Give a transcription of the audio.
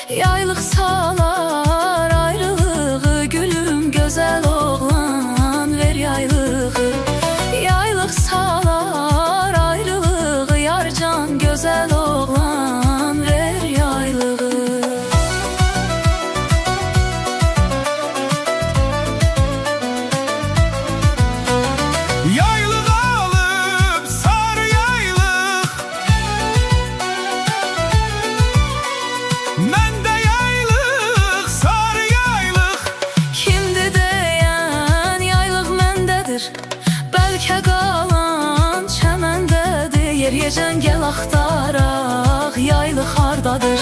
Yaylıq salar ayrılığı, gülüm gözəl oğlan ver yaylığı. Yaylıq salar ayrılığı, yarcan gözəl oğlan ver yaylığı. Yaylıq alıb sarı yaylıq, məndə yaylıq sarı yaylıq. Kimdi deyən yaylıq məndədir, bəlkə qalan çəməndədir. Yer yecən gəl axtaraq, yaylıq hardadır?